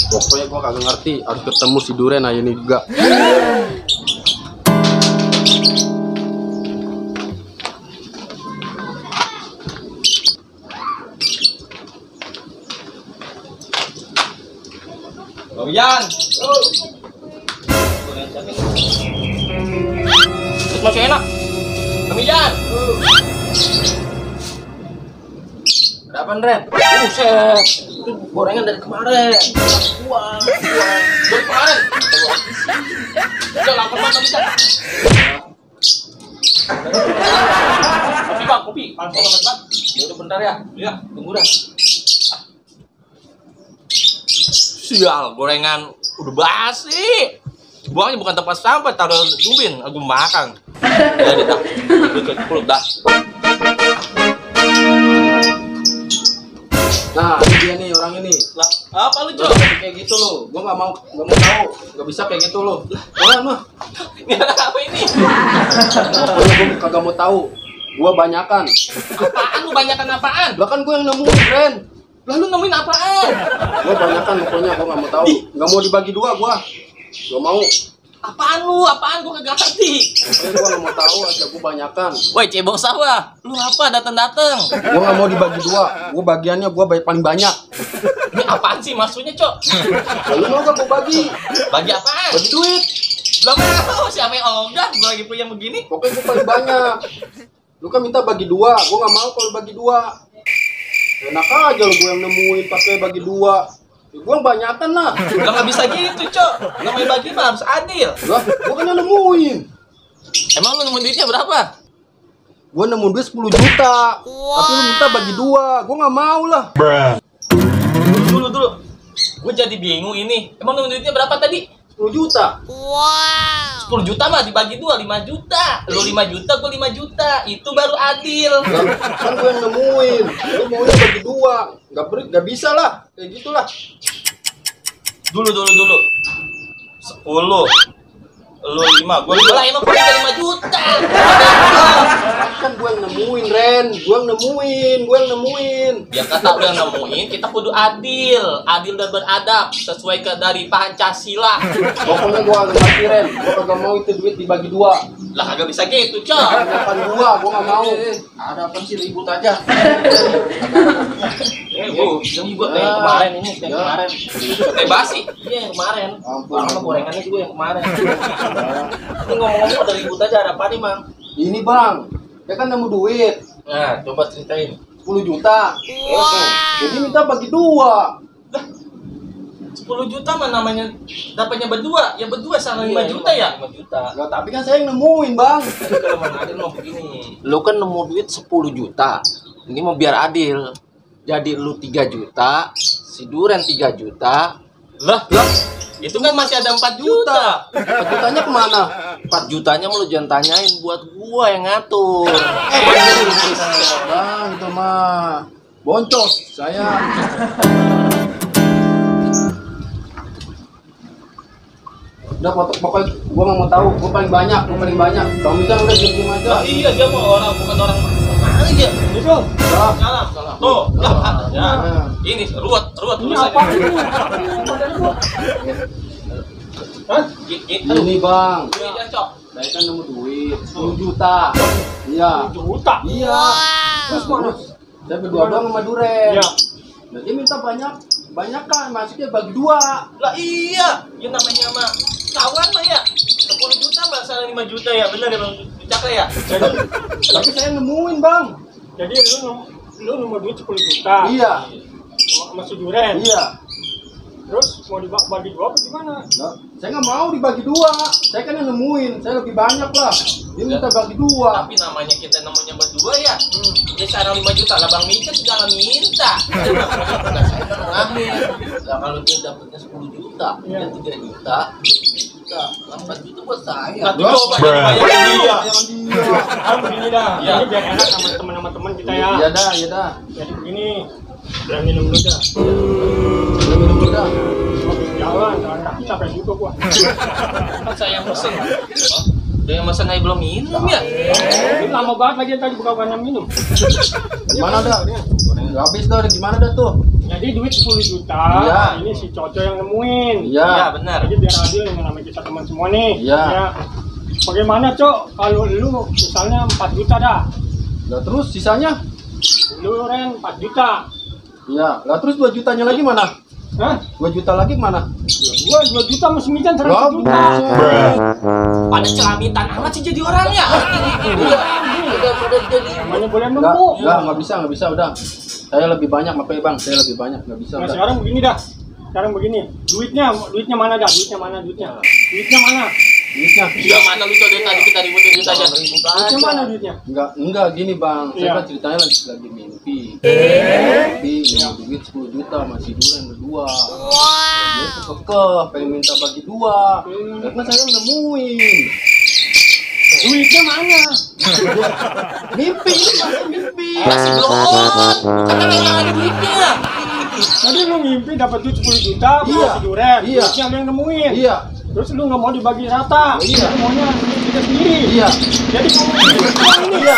Pokoknya gua kagak ngerti, harus ketemu si Duren aja nih juga. Bang Yan. Masih enak. Bang Yan. Ada apaan, Ren? Buset. Itu gorengan dari kemarin. Buang. Dari kemarin. Udah lapar banget bisa. Kopi Bang, kopi. Panas banget, Bang. Ya udah bentar ya. Iya, tunggu dah. Sial, gorengan udah basi. Buangnya bukan tempat sampah, taruh dubin, aku makan. Ya dah, itu perut dah. Nah, ini dia nih orang ini. Lah, apa lu, Cok? Kayak gitu lo, gua nggak mau tahu, nggak bisa kayak gitu lo. Orang mah, Ini ada apa ini? pokoknya gua kagak mau tahu. Gua banyakan. Apaan lu banyakan apaan? Lah kan gua yang nemuin, Ren. Lalu nemuin apaan? Gua banyakan pokoknya, gua nggak mau tahu. Nggak mau dibagi dua gua. Gua mau. Apaan lu? Apaan gua kagak ngerti. Pokoknya gua nggak mau tahu aja, gua banyakan. Woi, cebong sawah. Lu apa dateng-dateng? Gua nggak mau dibagi dua. Gua bagiannya gua paling banyak. Ini apaan sih maksudnya, Cok? Lalu mau gak gua bagi? Bagi apaan? Bagi duit. Belum mau siapa yang ogah gua lagi punya begini. Pokoknya gua paling banyak. Lu kan minta bagi dua, gua nggak mau kalau bagi dua. Enak aja lu gua yang nemuin pakai bagi dua. Ya, gua banyakan lah. Udah nggak bisa gitu, Cok. Namanya bagi mah harus adil. Lah, gua kan yang nemuin. Emang lu nemuin duitnya berapa? Gua nemuin duit 10 juta. Tapi lu minta bagi dua, gua nggak mau lah. Dulu. Gue jadi bingung ini. Emang nemuin duitnya berapa tadi? 10 juta. 10 juta mah dibagi dua, 5 juta. Lu 5 juta, gue 5 juta. Itu baru adil. Lah, kan gua yang nemuin. Lu maunya bagi dua. Nggak bisa lah. Kayak gitulah. Dulu. 10. Lu 5, gue lah emang punya 5 juta. Kan gua yang nemuin, Ren. Gua yang nemuin. Biar kata lu yang nemuin, kita kudu adil dan beradab sesuai ke dari Pancasila. Pokoknya gua agak ngerti, Ren. Gua kagak mau itu duit dibagi dua. Lah kagak bisa gitu, Cok. Makan gua nggak mau. Ada apa sih, ribut aja. Yang juga kayak kemarin ini, yang Ya. kemarin. Kayak basi. Iya, yang kemarin. Ampun. Sama gorengannya juga yang kemarin. Ini ngomong-ngomong ada ribut aja, ada apa nih, Mang? Ini bang, dia kan nemu duit Nah, coba ceritain. 10 juta. Jadi minta bagi dua. 10 juta mah namanya dapatnya berdua. Ya berdua sama 5 Iya, juta ya? 5 juta. Nggak, tapi kan saya yang nemuin bang. Kalau mau adil mau begini. Lu kan nemu duit 10 juta. Ini mau biar adil. Jadi lu 3 juta, si Duren 3 juta. Lah, itu kan masih ada 4 juta. 4 jutanya kemana? 4 jutanya mau lu jangan tanyain, buat gua yang ngatur. Bang, itu mah boncos saya. Udah pokoknya gua nggak mau tahu. Gua paling banyak. Bang Mijan udah diem aja. Lah iya, dia mau orang bukan orang mana dia. Udah. Salam. Tuh, lah ya. Ini ruwet tulisannya. Hah? Ini bang, Iya, Cok. saya kan nemu duit 10 juta. Iya. 10 juta. Iya. Terus mana? Saya berdua doang sama Duren. Iya. Nah, dia minta banyakan, maksudnya bagi dua. Lah iya, yang namanya mah kawan mah ya. 10 juta mah salah 5 juta ya, benar ya Bang Cakra ya? Tapi saya nemuin bang. Jadi lu nomor duit 10 juta. Iya. Sama si Duren. Iya. Terus mau dibagi dua apa gimana? Nah, saya nggak mau dibagi dua. Saya kan yang nemuin, saya lebih banyak lah. Dia minta bagi dua. Tapi namanya kita namanya berdua ya. Dia sekarang 5 juta, lah Bang Mika segala minta. Saya kan ngambil. Lah kalau dia dapatnya 10 juta, dia 3 juta, 3 juta, 8 juta buat saya. Nah, coba bayarin dia. Ah, begini dah. Iya. Ini biar enak sama teman-teman kita ya. Iya dah. Jadi begini. Udah minum dulu dah. Udah minum dulu dah. Jalan kaki capek juga gua. Kan saya yang mesen. Udah yang mesen aja belum minum ya? Ini lama banget lagi tadi buka minum. Gimana dah? Udah habis dah, gimana dah tuh? Jadi duit 10 juta, Iya. ini si Coco yang nemuin. Iya. Iya benar. Jadi biar adil yang namanya kita teman semua nih. Iya. Ya. Bagaimana Cok kalau lu misalnya 4 juta dah, Lah terus sisanya? lu Ren 4 juta. Iya. Lah terus 2 jutanya lagi mana? Hah? 2 juta lagi mana? Gua 2 juta mesti minjem 100 Lah, juta. buset. Pada celamitan amat sih jadi orang ya. Iya. Udah jadi. Namanya boleh Enggak, nemu. enggak bisa udah. Saya lebih banyak makanya Bang, saya lebih banyak, enggak bisa Nah udah. sekarang begini dah. Sekarang begini, duitnya mana dah? Duitnya mana? Duitnya mana? Duitnya. Iya mana lu coba tadi kita ributin duit aja. Duitnya mana duitnya? Enggak gini Bang. Saya Iya. kan ceritanya lagi mimpi. Mimpi nemu duit 10 juta masih duren berdua. Dia tuh kekeh pengen minta bagi 2. Karena saya nemuin. Duitnya mana? Mimpi ini masih mimpi. Masih belum. Karena memang ada duitnya. Tadi lu ngimpi dapat duit 10 juta, Iya. masih duren. Iya. Duitnya lu yang nemuin. Iya. Terus lu nggak mau dibagi rata. Iya. Lu maunya kita sendiri. Iya. Jadi kamu ini ya.